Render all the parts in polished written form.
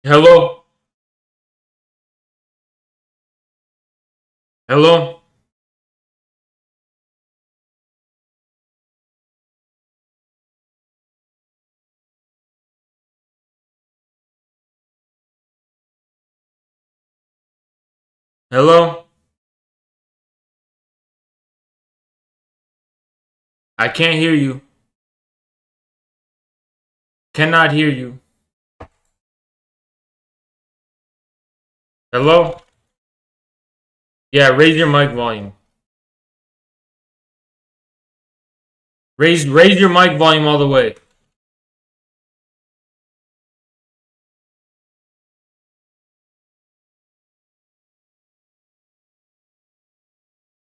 Hello? Hello? Hello? I can't hear you. Cannot hear you. Hello? Yeah, raise your mic volume. Raise your mic volume all the way.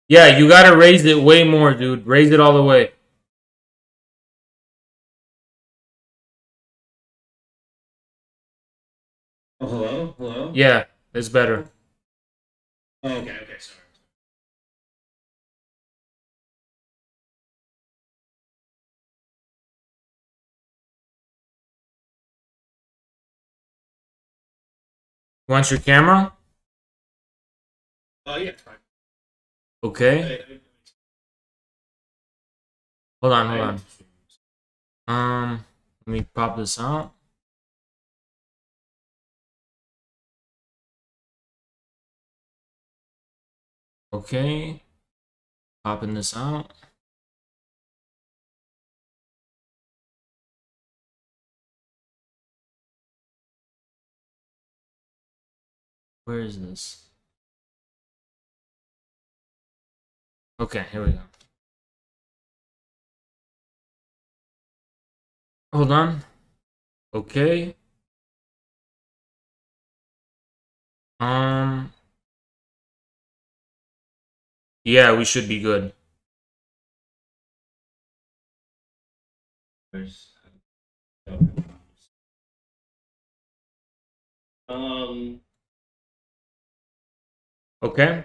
Yeah, you gotta raise it way more, dude. Raise it all the way. Oh, hello? Hello? Yeah, it's better. Oh, okay, sorry. Want your camera? Oh, yeah, it's fine. Okay. Hold on, hold I, on. Let me pop this out. Okay. Popping this out. Where is this? Okay, here we go. Hold on. Okay. Um, yeah, we should be good. Where's- Um, Okay.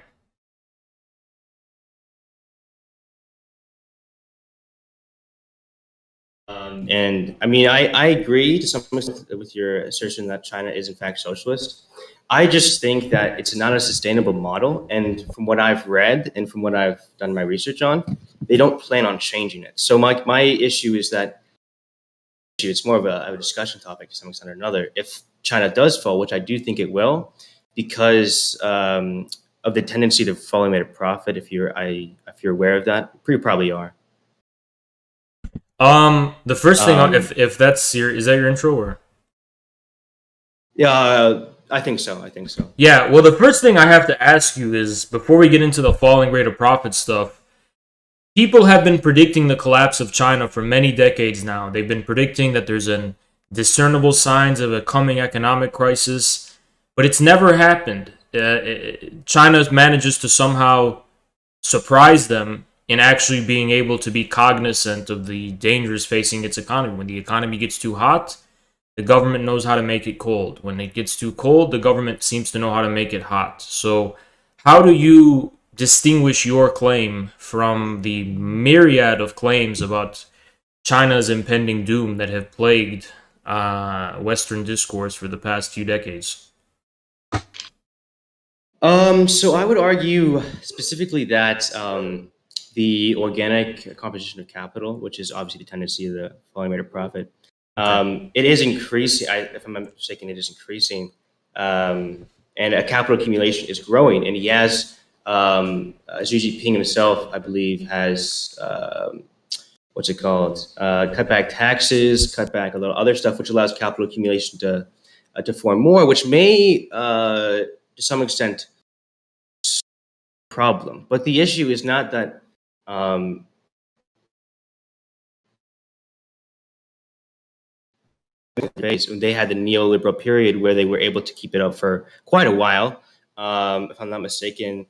and I mean, I agree to some extent with your assertion that China is in fact socialist. I just think that it's not a sustainable model. And from what I've read and from what I've done my research on, they don't plan on changing it. So my issue is that it's more of a discussion topic to some extent or another. If China does fall, which I do think it will, because of the tendency to fall and made a profit. If you're aware of that, you probably are. The first thing, Um, if that's your, is that your intro or? yeah, I think so. I think so. Yeah, well, the first thing I have to ask you is before we get into the falling rate of profit stuff, people have been predicting the collapse of China for many decades now. They've been predicting that there's an discernible signs of a coming economic crisis, but it's never happened. China manages to somehow surprise them in actually being able to be cognizant of the dangers facing its economy. When the economy gets too hot, the government knows how to make it cold. When it gets too cold, the government seems to know how to make it hot. So, how do you distinguish your claim from the myriad of claims about China's impending doom that have plagued Western discourse for the past few decades? So I would argue specifically that the organic composition of capital, which is obviously the tendency of the falling rate of profit, Okay. it is increasing. If I'm not mistaken, it is increasing, and a capital accumulation is growing. And he has, Xi Jinping himself, I believe, has what's it called? Cut back taxes, cut back a little other stuff, which allows capital accumulation to form more, which may, to some extent, problem. But the issue is not that um, they had the neoliberal period where they were able to keep it up for quite a while. If I'm not mistaken,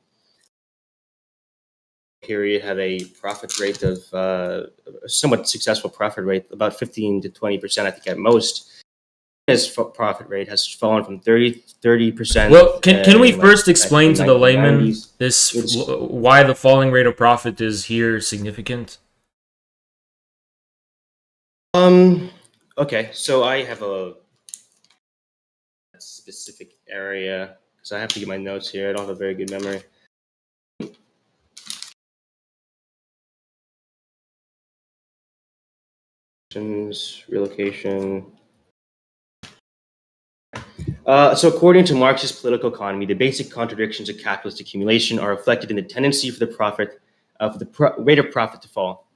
period had a profit rate of a somewhat successful profit rate, about 15 to 20%, I think at most. His profit rate has fallen from 30% Well, can we in like first I think explain the to the layman 1990s. this It's why the falling rate of profit is here significant? um okay. So I have a specific area because I have to get my notes here. I don't have a very good memory. Relocation. So according to Marx's political economy, the basic contradictions of capitalist accumulation are reflected in the tendency for the rate of profit to fall.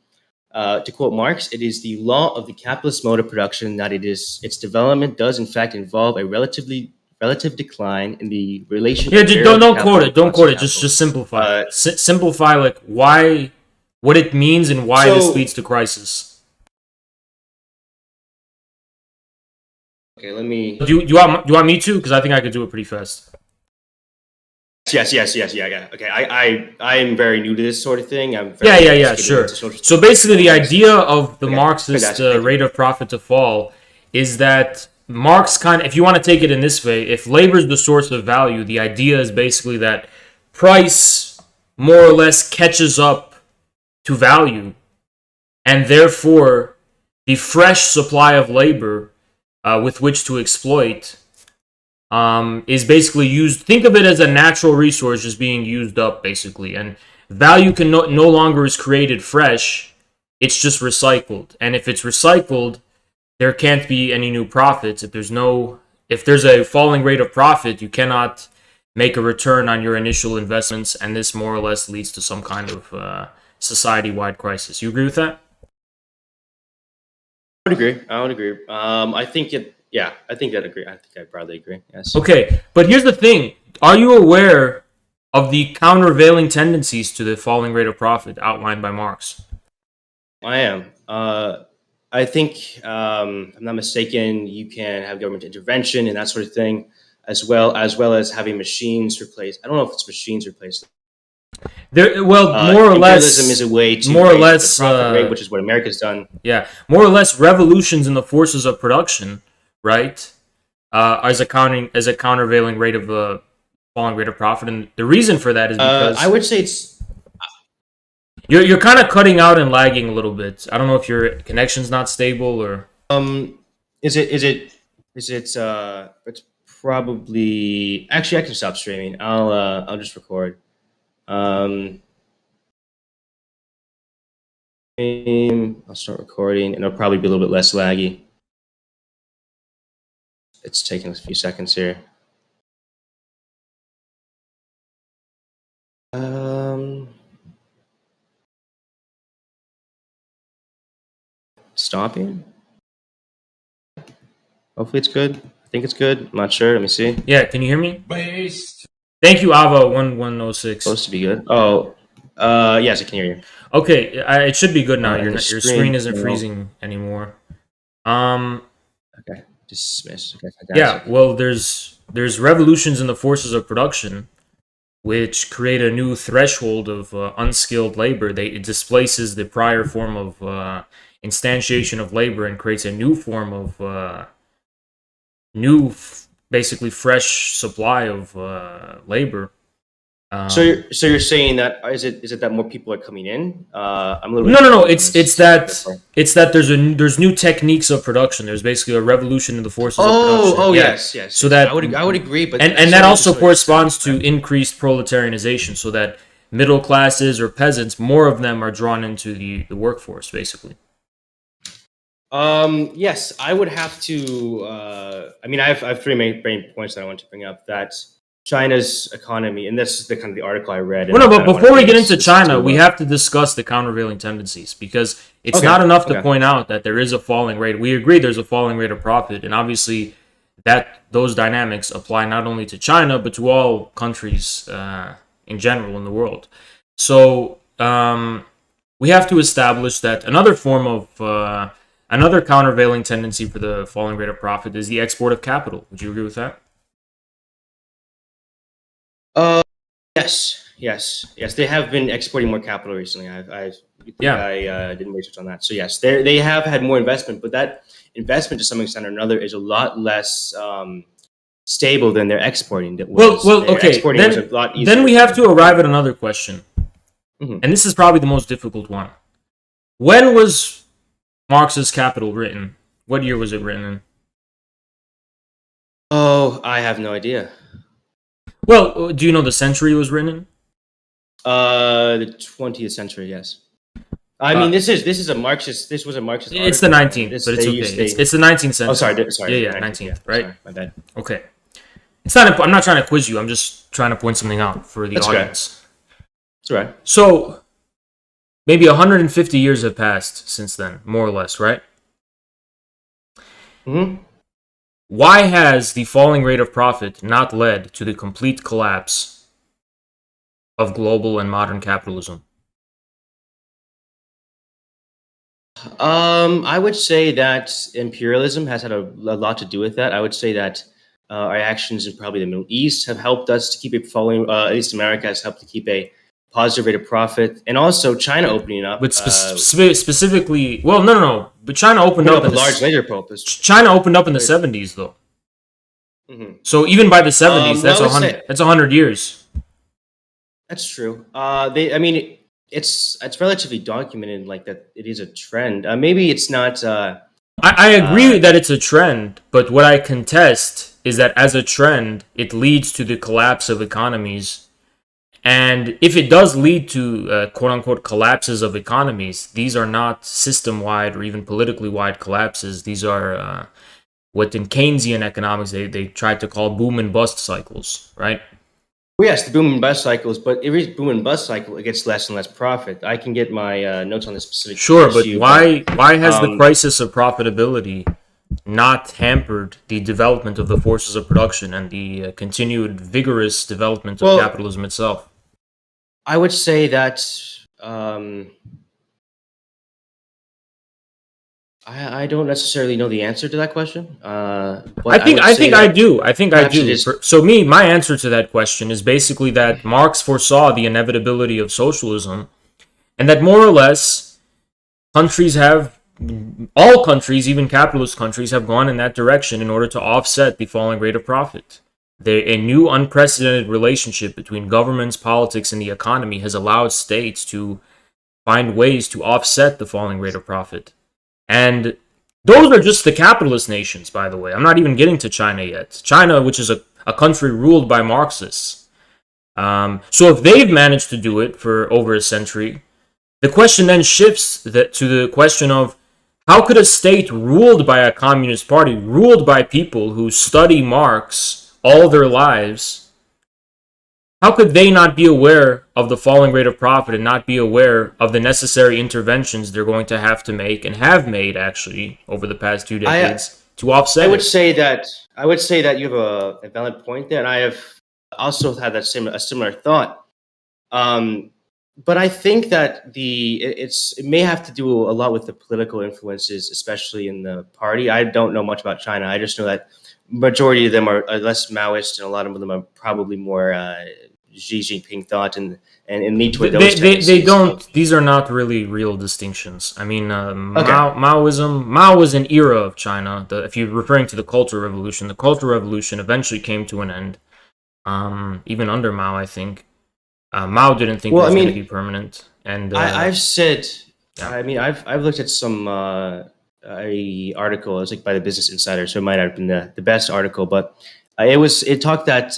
To quote Marx, it is the law of the capitalist mode of production that its development does in fact involve a relative decline in the relation. Yeah, don't quote it. Don't quote it. Just simplify. Simplify like why, what it means, and why this leads to crisis. Okay, let me. Do you want me to? Because I think I could do it pretty fast. Yes. Yeah. Okay, I am very new to this sort of thing. Sure. So basically, the idea of the Marxist rate of profit to fall is that Marx if you want to take it in this way, if labor is the source of value, the idea is basically that price more or less catches up to value, and therefore the fresh supply of labor with which to exploit is basically used. Think of it as a natural resource just being used up, basically. And value can no longer is created fresh. It's just recycled. And if it's recycled, there can't be any new profits. If there's a falling rate of profit, you cannot make a return on your initial investments. And this more or less leads to some kind of society-wide crisis. You agree with that? I would agree. I think I'd agree. I think I'd probably agree. Yes. Okay, but here's the thing: are you aware of the countervailing tendencies to the falling rate of profit outlined by Marx? I am. I think, if I'm not mistaken, you can have government intervention and that sort of thing, as well as having machines replaced. I don't know if it's machines replaced. More or less, imperialism is a way to more or raise less the profit rate, which is what America's done. Yeah, more or less, revolutions in the forces of production, right, as a countervailing rate of falling rate of profit, and the reason for that is because I would say it's you're kind of cutting out and lagging a little bit. I don't know if your connection's not stable or it's probably actually I can stop streaming. I'll just record. I'll start recording, and it'll probably be a little bit less laggy. It's taking a few seconds here. Stopping. Hopefully it's good. I think it's good. I'm not sure. Let me see. Yeah, can you hear me? Thank you, Ava 1106. Supposed to be good. Oh, yes, I can hear you. Okay, it should be good now. Your screen isn't freezing anymore. Okay, dismiss. Okay, fantastic. Yeah, well, there's revolutions in the forces of production, which create a new threshold of unskilled labor. It displaces the prior form of instantiation of labor and creates a new form of basically fresh supply of labor. So you're saying that is it that more people are coming in? I'm a little no. It's that there's new techniques of production. There's basically a revolution in the forces of production. Yes. So that I would agree, but and that also corresponds to increased proletarianization. So that middle classes or peasants, more of them are drawn into the workforce, basically. Yes, I would have to. I have three main points that I want to bring up. That China's economy, and this is the kind of the article I read. Well, no, but before we get into China, we have to discuss the countervailing tendencies, because it's not enough to point out that there is a falling rate. We agree there's a falling rate of profit, and obviously that those dynamics apply not only to China but to all countries in general in the world. So we have to establish that another form of another countervailing tendency for the falling rate of profit is the export of capital. Would you agree with that? Yes. They have been exporting more capital recently. I did research on that. So yes, they have had more investment, but that investment to some extent or another is a lot less stable than their exporting. Okay. Then we have to arrive at another question, and this is probably the most difficult one. When was Marx's Capital written? What year was it written in? I have no idea. Well, do you know the century it was written in? The 20th century, yes. I mean, this is a Marxist. This was a Marxist. It's the article. 19th, but it's okay. It's the 19th century. Oh, sorry. Yeah, 19th, right? Sorry, my bad. Okay. It's not. I'm not trying to quiz you. I'm just trying to point something out for the audience. That's right. So, maybe 150 years have passed since then, more or less, right? Mm-hmm. Why has the falling rate of profit not led to the complete collapse of global and modern capitalism? I would say that imperialism has had a lot to do with that. I would say that our actions in probably the Middle East have helped us to keep it falling. At least America has helped to keep a positive rate of profit, and also China opening up. But specifically, well, no. But China opened up a large later purpose. China opened up in the 70s, though. Mm-hmm. So even by the 70s, that's 100. That's 100 years. That's true. It's relatively documented, like that. It is a trend. Maybe it's not. I agree that it's a trend, but what I contest is that as a trend, it leads to the collapse of economies. And if it does lead to quote-unquote collapses of economies, these are not system-wide or even politically-wide collapses. These are what in Keynesian economics they tried to call boom and bust cycles, right? Well, yes, the boom and bust cycles, but every boom and bust cycle, it gets less and less profit. I can get my notes on this specific Sure, issue, but why has the crisis of profitability not hampered the development of the forces of production and the continued vigorous development of capitalism itself? I would say that I don't necessarily know the answer to that question. I think I do. So my answer to that question is basically that Marx foresaw the inevitability of socialism, and that more or less all countries, even capitalist countries, have gone in that direction in order to offset the falling rate of profit. A new unprecedented relationship between governments, politics, and the economy has allowed states to find ways to offset the falling rate of profit. And those are just the capitalist nations, by the way. I'm not even getting to China yet. China, which is a country ruled by Marxists. So if they've managed to do it for over a century, the question then shifts to the question of how could a state ruled by a communist party, ruled by people who study Marx all their lives, how could they not be aware of the falling rate of profit and not be aware of the necessary interventions they're going to have to make and have made actually over the past 2 decades to offset I would say that you have a valid point there, and I have also had a similar thought. But I think that it may have to do a lot with the political influences, especially in the party. I don't know much about China. I just know that majority of them are less Maoist, and a lot of them are probably more Xi Jinping thought and lead toward those. They don't. These are not really real distinctions. I mean, Maoism. Mao was an era of China. If you're referring to the Cultural Revolution, the Cultural Revolution eventually came to an end. Even under Mao, I think. Mao didn't think it was going to be permanent, and I've said. Yeah. I mean, I've looked at some. A article. It was like by the Business Insider, so it might have been the best article. But it talked that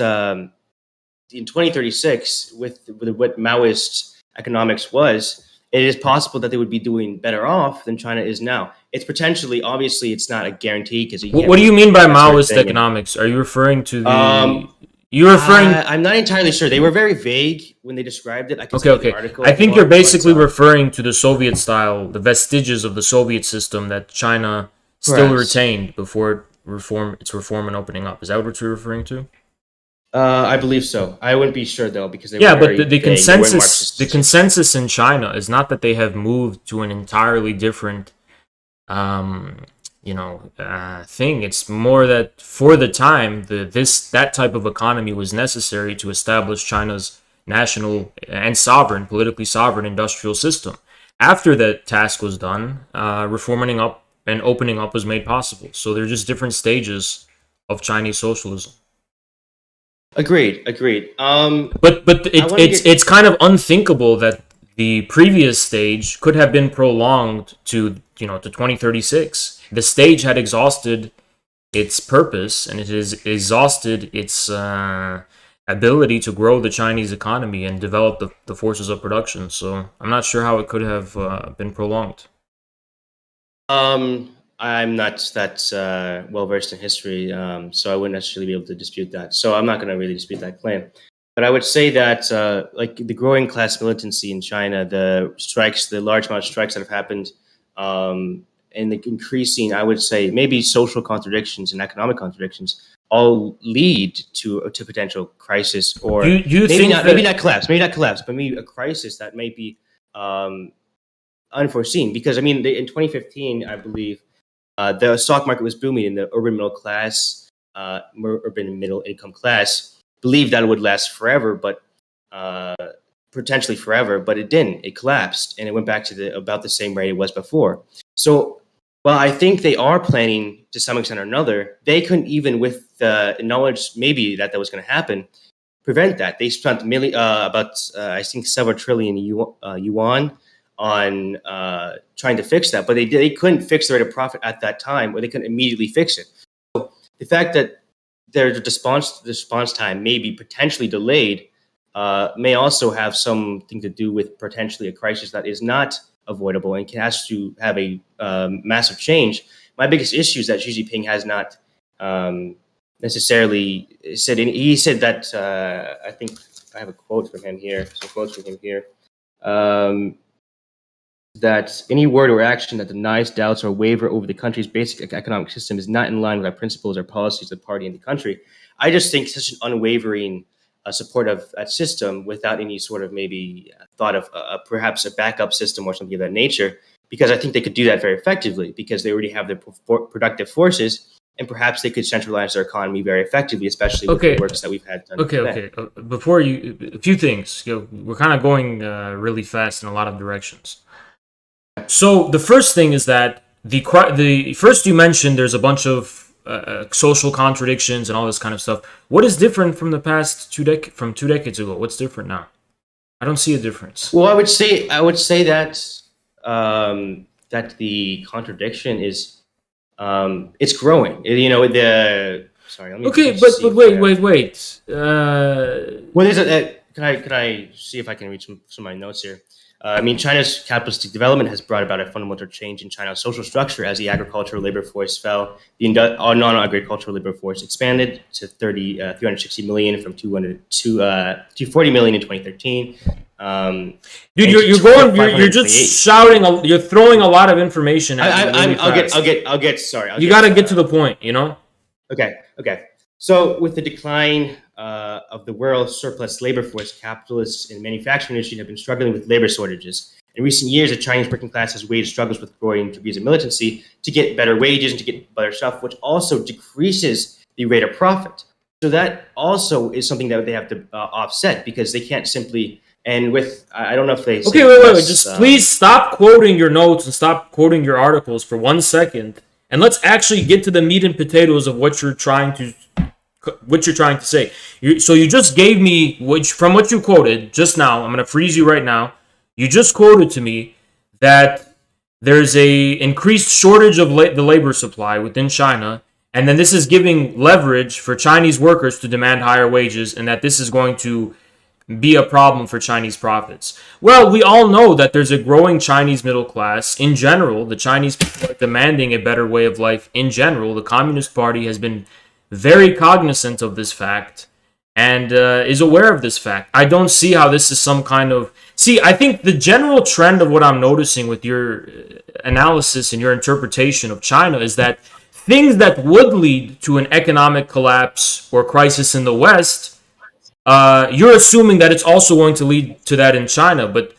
in 2036, with what Maoist economics was, it is possible that they would be doing better off than China is now. It's potentially, obviously, it's not a guarantee because. What do you mean by Maoist economics? Are you referring to the? You're referring. I'm not entirely sure. They were very vague when they described it. Okay. I think you're basically referring to the Soviet style, the vestiges of the Soviet system that China still retained before its reform and opening up. Is that what you're referring to? I believe so. I wouldn't be sure though because the consensus in China is not that they have moved to an entirely different thing. It's more that for the time, that type of economy was necessary to establish China's national and politically sovereign industrial system. After that task was done, reforming up and opening up was made possible. So they're just different stages of Chinese socialism. Agreed. But it's kind of unthinkable that the previous stage could have been prolonged to 2036. The stage had exhausted its purpose, and it has exhausted its ability to grow the Chinese economy and develop the forces of production. So I'm not sure how it could have been prolonged. I'm not that well versed in history, so I wouldn't necessarily be able to dispute that. So I'm not going to really dispute that claim. But I would say that, like the growing class militancy in China, the strikes, the large amount of strikes that have happened, and the increasing, I would say, maybe social contradictions and economic contradictions, all lead to potential crisis, or You maybe think not, that maybe not collapse, but maybe a crisis that may be um, unforeseen. Because I mean, in 2015, I believe the stock market was booming, and the urban middle class, urban middle income class, believed that it would last forever, but uh, potentially forever. But it didn't. It collapsed, and it went back to about the same rate it was before. So, while I think they are planning to some extent or another, they couldn't, even with the knowledge maybe that was going to happen, prevent that. They spent about I think several trillion yuan on trying to fix that, but they couldn't fix the rate of profit at that time, or they couldn't immediately fix it. So the fact that their response time may be potentially delayed may also have something to do with potentially a crisis that is not avoidable and has to have a massive change. My biggest issue is that Xi Jinping has not necessarily said. He said that I think I have a quote from him here. Some quotes from him here. That any word or action that denies, doubts, or waver over the country's basic economic system is not in line with our principles or policies of the party and the country. I just think such an unwavering support of that system without any sort of maybe thought of perhaps a backup system or something of that nature, because I think they could do that very effectively because they already have their productive forces, and perhaps they could centralize their economy very effectively, especially with the works that we've had done. Okay. Before a few things. We're kind of going really fast in a lot of directions. So the first thing is that the first you mentioned there's a bunch of social contradictions and all this kind of stuff. What is different from the past from 2 decades ago? What's different now? I don't see a difference. Well, I would say that that the contradiction is it's growing. Sorry. Let me Okay, just but wait. Well, there's could I see if I can read some of my notes here? I mean, China's capitalistic development has brought about a fundamental change in China's social structure as the agricultural labor force fell. The non-agricultural labor force expanded to 360 million from 240 million in 2013. Dude, you're just shouting. You're throwing a lot of information at me. I'll get. Sorry. You got to get to the point. You know. Okay. So, with the decline of the world's surplus labor force, capitalists in the manufacturing industry have been struggling with labor shortages. In recent years, the Chinese working class has waged struggles with growing degrees of militancy to get better wages and to get better stuff, which also decreases the rate of profit. So that also is something that they have to offset, because they can't simply. And with, I don't know if they. Okay, wait. Just please stop quoting your notes and stop quoting your articles for 1 second, and let's actually get to the meat and potatoes of what you're trying to say. So you just gave me, from what you quoted just now, I'm going to freeze you right now. You just quoted to me that there's a increased shortage of the labor supply within China, and then this is giving leverage for Chinese workers to demand higher wages, and that this is going to be a problem for Chinese profits. Well, we all know that there's a growing Chinese middle class in general. The Chinese people are demanding a better way of life in general. The Communist Party has been very cognizant of this fact and is aware of this fact. I don't see how this is some kind of... See, I think the general trend of what I'm noticing with your analysis and your interpretation of China is that things that would lead to an economic collapse or crisis in the West, you're assuming that it's also going to lead to that in China. But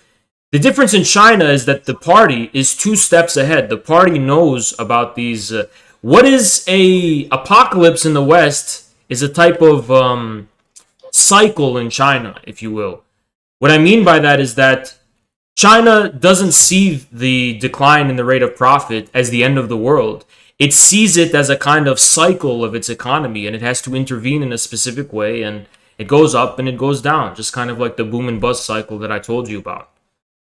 the difference in China is that the party is 2 steps ahead. The party knows about these... what is a apocalypse in the West is a type of cycle in China, if you will. What I mean by that is that China doesn't see the decline in the rate of profit as the end of the world. It sees it as a kind of cycle of its economy, and it has to intervene in a specific way, and it goes up and it goes down, just kind of like the boom and bust cycle that I told you about.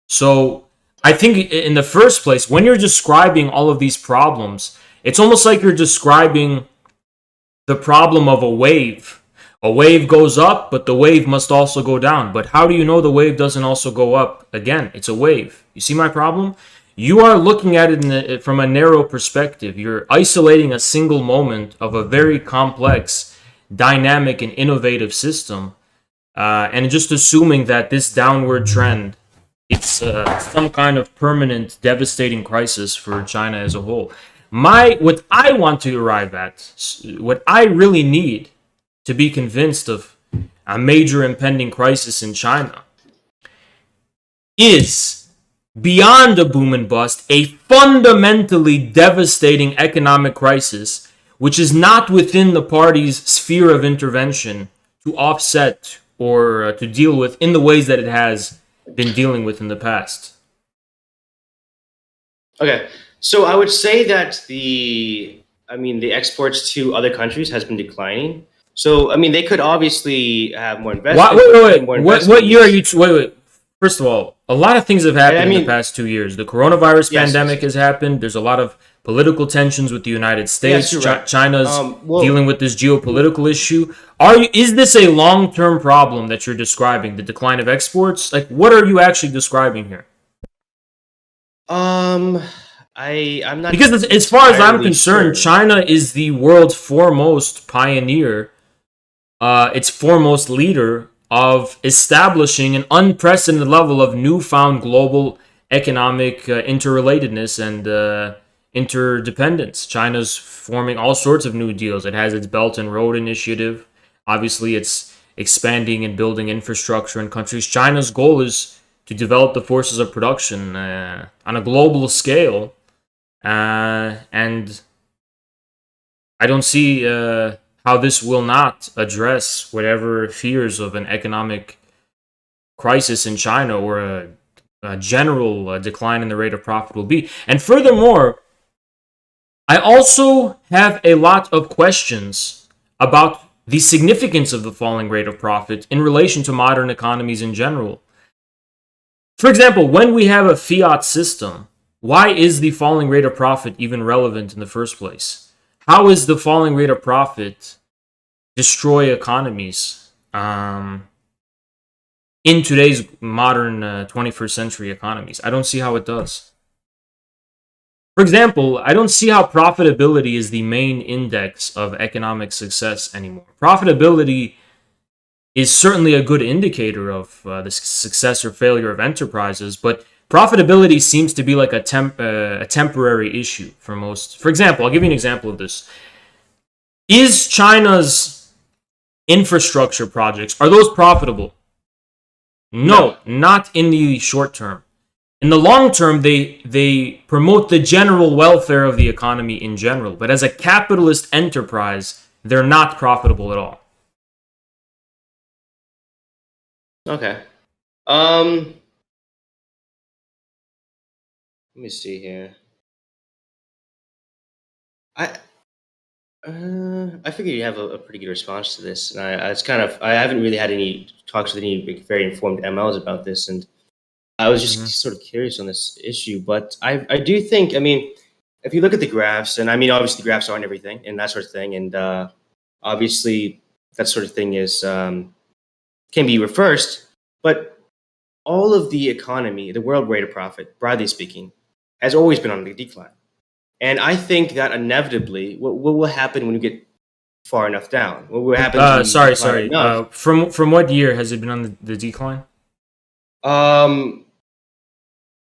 So I think in the first place, when you're describing all of these problems, it's almost like you're describing the problem of a wave. A wave goes up, but the wave must also go down. But how do you know the wave doesn't also go up? Again, it's a wave. You see my problem? You are looking at it from a narrow perspective. You're isolating a single moment of a very complex, dynamic, and innovative system, and just assuming that this downward trend, it's some kind of permanent, devastating crisis for China as a whole. What I want to arrive at, what I really need to be convinced of a major impending crisis in China, is beyond a boom and bust, a fundamentally devastating economic crisis, which is not within the party's sphere of intervention to offset or to deal with in the ways that it has been dealing with in the past. Okay, so I would say that the exports to other countries has been declining. So they could obviously have more investment. What year are you? Wait. First of all, a lot of things have happened in the past 2 years. The coronavirus pandemic has happened. There's a lot of political tensions with the United States. Right. China's dealing with this geopolitical issue. Is this a long-term problem that you're describing? The decline of exports? Like, what are you actually describing here? I'm not, because as far as I'm concerned, sure. China is the world's foremost pioneer, its foremost leader of establishing an unprecedented level of newfound global economic interrelatedness and interdependence. China's forming all sorts of new deals. It has its Belt and Road Initiative. Obviously, it's expanding and building infrastructure in countries. China's goal is to develop the forces of production on a global scale. And I don't see how this will not address whatever fears of an economic crisis in China or a general decline in the rate of profit will be. And furthermore, I also have a lot of questions about the significance of the falling rate of profit in relation to modern economies in general. For example, when we have a fiat system, why is the falling rate of profit even relevant in the first place? How is the falling rate of profit destroy economies in today's modern 21st century economies? I don't see how it does. For example, I don't see how profitability is the main index of economic success anymore. Profitability is certainly a good indicator of the success or failure of enterprises, but profitability seems to be like a temporary issue for most. For example, I'll give you an example of this. Is China's infrastructure projects, are those profitable? No, not in the short term. In the long term, they promote the general welfare of the economy in general. But as a capitalist enterprise, they're not profitable at all. Okay. Let me see here. I figure you have a pretty good response to this, and I haven't really had any talks with any very informed MLs about this, and I was just sort of curious on this issue. But I do think, if you look at the graphs, and obviously the graphs aren't everything and that sort of thing, and obviously that sort of thing is can be reversed, but all of the economy, the world rate of profit, broadly speaking, has always been on the decline. And I think that inevitably, what will happen when you get far enough down? What will happen? Sorry. From what year has it been on the decline?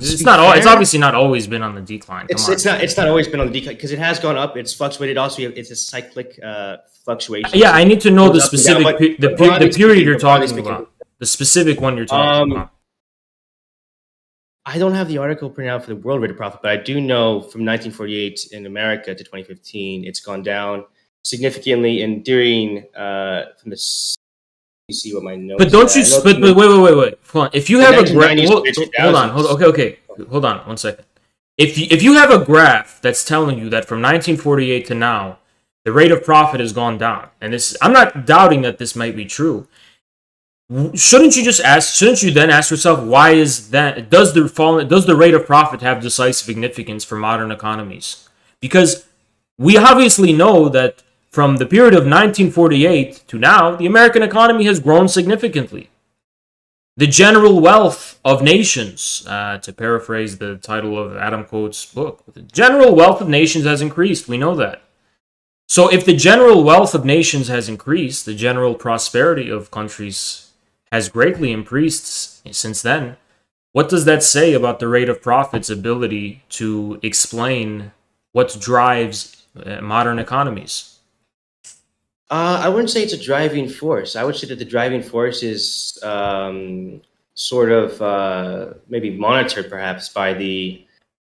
It's not. It's obviously not always been on the decline. It's not always been on the decline because it has gone up. It's fluctuated. Also, it's a cyclic fluctuation. Yeah, I need to know the specific the period you're talking about. The specific one you're talking about. I don't have the article printed out for the world rate of profit, but I do know from 1948 in America to 2015, it's gone down significantly. And during from the, you see what my notes. But don't you? But wait. Hold on. If you have a graph, hold on 1 second. If you have a graph that's telling you that from 1948 to now, the rate of profit has gone down, and this, I'm not doubting that this might be true. Shouldn't you then ask yourself, why is that? Does the rate of profit have decisive significance for modern economies? Because we obviously know that from the period of 1948 to now, the American economy has grown significantly. The general wealth of nations, to paraphrase the title of Adam Quote's book, the general wealth of nations has increased. We know that. So if the general wealth of nations has increased, the general prosperity of countries has greatly increased since then, what does that say about the rate of profit's ability to explain what drives modern economies? I wouldn't say it's a driving force. I would say that the driving force is sort of maybe monitored perhaps by the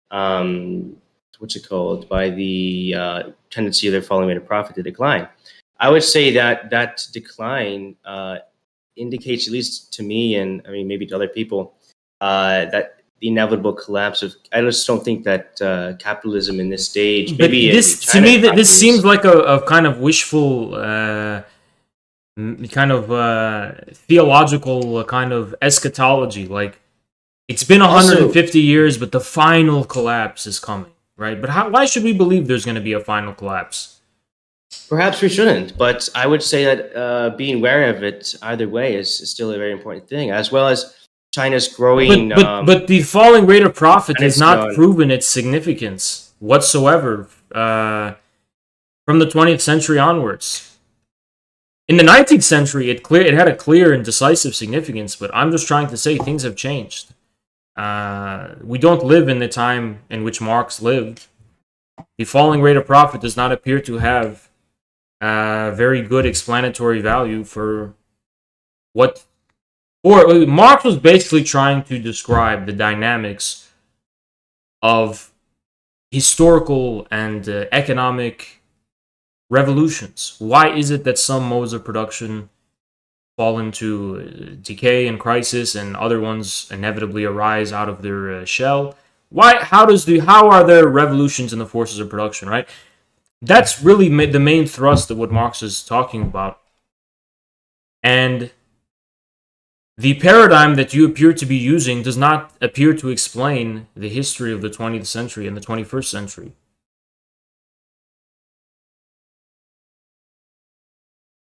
what's it called? By the tendency of their falling rate of profit to decline. I would say that that decline indicates, at least to me, and I mean maybe to other people, that the inevitable collapse of. I just don't think that capitalism in this stage. But Maybe this, to China me, this economies- seems like a kind of wishful, kind of theological kind of eschatology. Like, it's been 150 years, but the final collapse is coming, right? But why should we believe there's going to be a final collapse? Perhaps we shouldn't, but I would say that being aware of it either way is still a very important thing, as well as China's growing. But the falling rate of profit has not proven its significance whatsoever from the 20th century onwards. In the 19th century, it had a clear and decisive significance, but I'm just trying to say things have changed. We don't live in the time in which Marx lived. The falling rate of profit does not appear to have very good explanatory value for what. Or Marx was basically trying to describe the dynamics of historical and economic revolutions. Why is it that some modes of production fall into decay and crisis, and other ones inevitably arise out of their shell? How are there revolutions in the forces of production? Right. That's really the main thrust of what Marx is talking about, and the paradigm that you appear to be using does not appear to explain the history of the 20th century and the 21st century.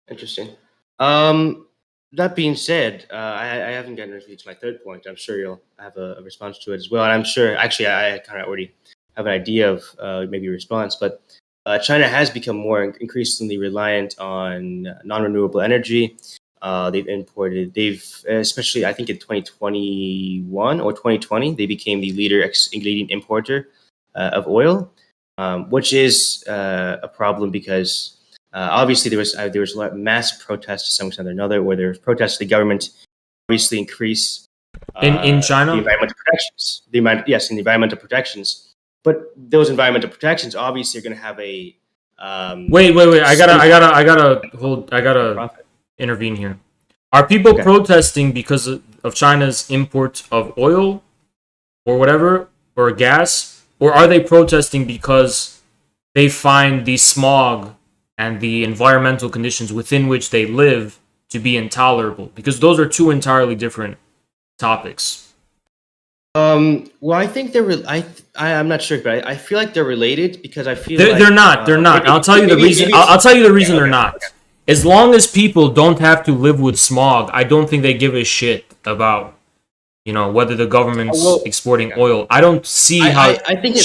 Interesting. That being said, I haven't gotten to my third point. I'm sure you'll have a response to it as well. And I'm sure, actually, I kind of already have an idea of maybe a response. But China has become more increasingly reliant on non-renewable energy. They've especially, I think in 2021 or 2020, they became the leading importer of oil, which is a problem because obviously there was a lot of mass protests to some extent or another, where there was protests to the government, obviously increase in China the environmental protections. In the environmental protections, but those environmental protections obviously are going to have a wait. I gotta intervene here. Are people protesting because of China's import of oil or whatever, or gas? Or are they protesting because they find the smog and the environmental conditions within which they live to be intolerable? Because those are two entirely different topics. Well, I think I'm not sure, but I feel like they're related because I feel they're not. They're not. I'll tell you the reason. I'll tell you the reason they're not. Okay. As long as people don't have to live with smog, I don't think they give a shit about, whether the government's exporting oil. I don't see how. I think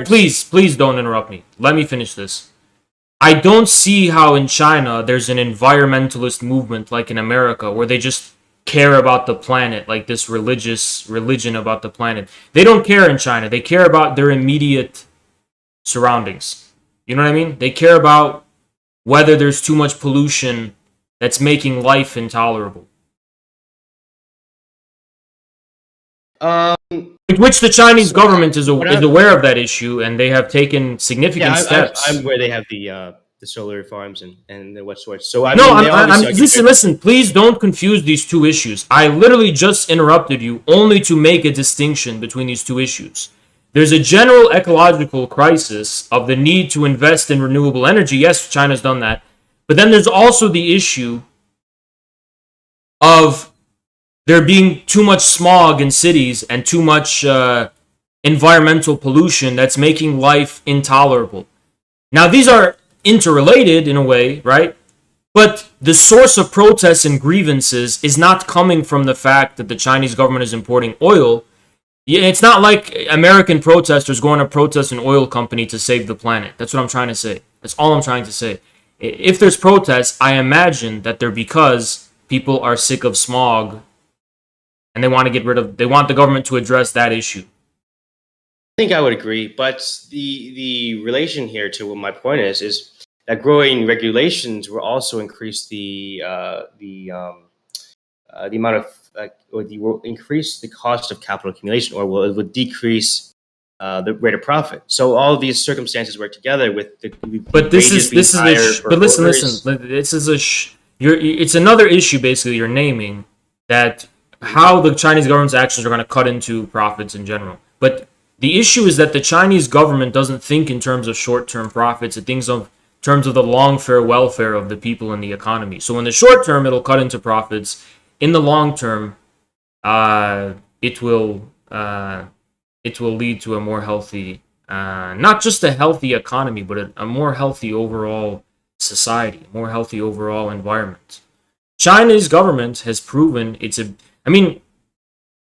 please don't interrupt me. Let me finish this. I don't see how in China there's an environmentalist movement like in America where they just care about the planet, like this religion about the planet. They don't care in China. They care about their immediate surroundings. You know what I mean? They care about whether there's too much pollution that's making life intolerable. Which the Chinese government is aware of that issue, and they have taken significant steps. I'm where they have the solar farms and what sorts. So listen. Please don't confuse these two issues. I literally just interrupted you only to make a distinction between these two issues. There's a general ecological crisis of the need to invest in renewable energy. Yes, China's done that. But then there's also the issue of there being too much smog in cities and too much environmental pollution that's making life intolerable. Now, these are interrelated in a way, right? But the source of protests and grievances is not coming from the fact that the Chinese government is importing oil. Yeah, it's not like American protesters going to protest an oil company to save the planet. That's what I'm trying to say. That's all I'm trying to say. If there's protests, I imagine that they're because people are sick of smog and they want the government to address that issue. I think I would agree, but the relation here to what my point is that growing regulations will also increase the amount of will increase the cost of capital accumulation, or it would decrease the rate of profit. So all of these circumstances work together with the but this is but listen, this is it's another issue basically you're naming, that how the Chinese government's actions are going to cut into profits in general. But the issue is that the Chinese government doesn't think in terms of short-term profits. It thinks of terms of the long-term welfare of the people in the economy. So in the short term, it'll cut into profits. In the long term, it will lead to a more healthy, not just a healthy economy, but a more healthy overall society, a more healthy overall environment. China's government has proven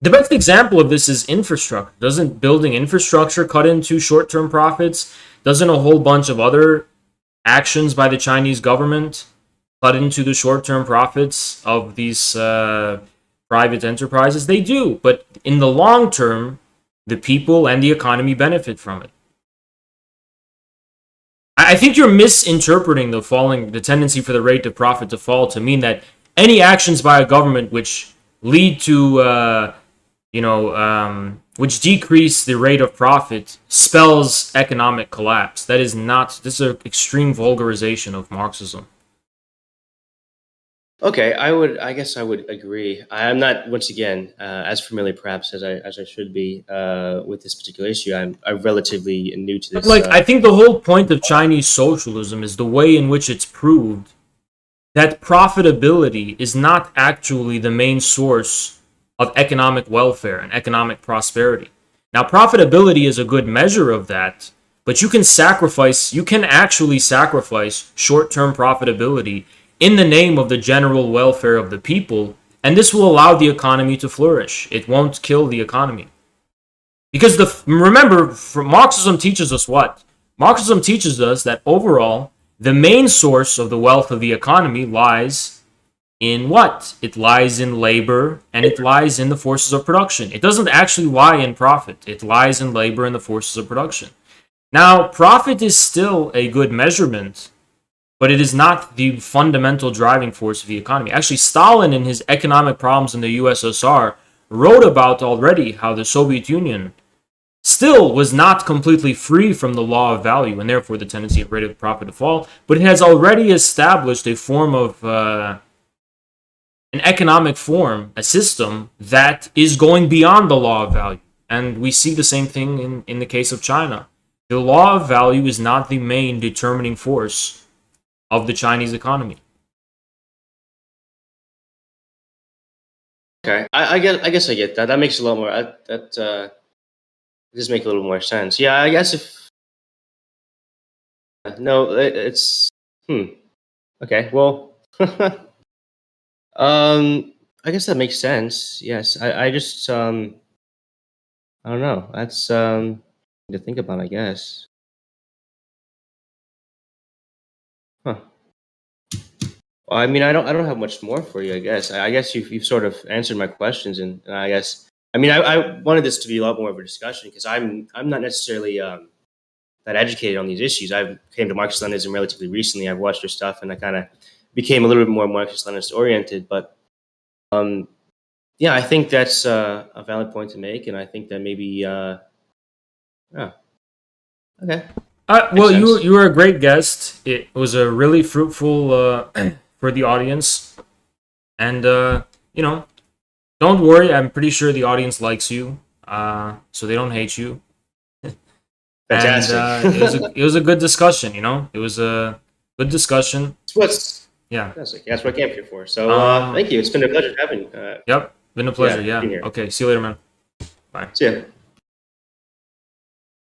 the best example of this is infrastructure. Doesn't building infrastructure cut into short-term profits? Doesn't a whole bunch of other actions by the Chinese government cut into the short-term profits of these private enterprises? They do, but in the long term, the people and the economy benefit from it. I think you're misinterpreting the tendency for the rate of profit to fall to mean that any actions by a government which lead to which decrease the rate of profit spells economic collapse. That is not. This is an extreme vulgarization of Marxism. Okay, I guess I would agree. I am not, once again, as familiar perhaps as I should be with this particular issue. I'm relatively new to this. I think the whole point of Chinese socialism is the way in which it's proved that profitability is not actually the main source of economic welfare and economic prosperity. Now, profitability is a good measure of that, but you can actually sacrifice short-term profitability in the name of the general welfare of the people, and this will allow the economy to flourish. It won't kill the economy. Because remember, Marxism teaches us what? Marxism teaches us that overall, the main source of the wealth of the economy lies in what? It lies in labor, and it lies in the forces of production. It doesn't actually lie in profit. It lies in labor and the forces of production. Now, profit is still a good measurement, but it is not the fundamental driving force of the economy. Actually, Stalin, in his economic problems in the USSR, wrote about already how the Soviet Union still was not completely free from the law of value, and therefore the tendency of rate of profit to fall, but it has already established a form of an economic form, a system that is going beyond the law of value. And we see the same thing in the case of China. The law of value is not the main determining force of the Chinese economy. Okay, I guess I get that. That makes a lot more. That does make a little more sense. Yeah, I guess if no, it's Okay, well, I guess that makes sense. Yes, I just I don't know. That's to think about, I guess. Huh. Well, I mean, I don't have much more for you. I guess. I guess you've sort of answered my questions, and I guess. I mean, I wanted this to be a lot more of a discussion because I'm not necessarily that educated on these issues. I came to Marxist-Leninism relatively recently. I've watched their stuff, and I kind of became a little bit more Marxist-Leninist oriented. But yeah, I think that's a valid point to make, and I think that maybe yeah. Okay. Well, you were a great guest. It was a really fruitful for the audience, and don't worry. I'm pretty sure the audience likes you, so they don't hate you. Fantastic. And it was a good discussion. It was a good discussion. Yeah. That's what I came here for. So thank you. It's been a pleasure having. Yep, been a pleasure. Yeah. Okay. See you later, man. Bye. See ya.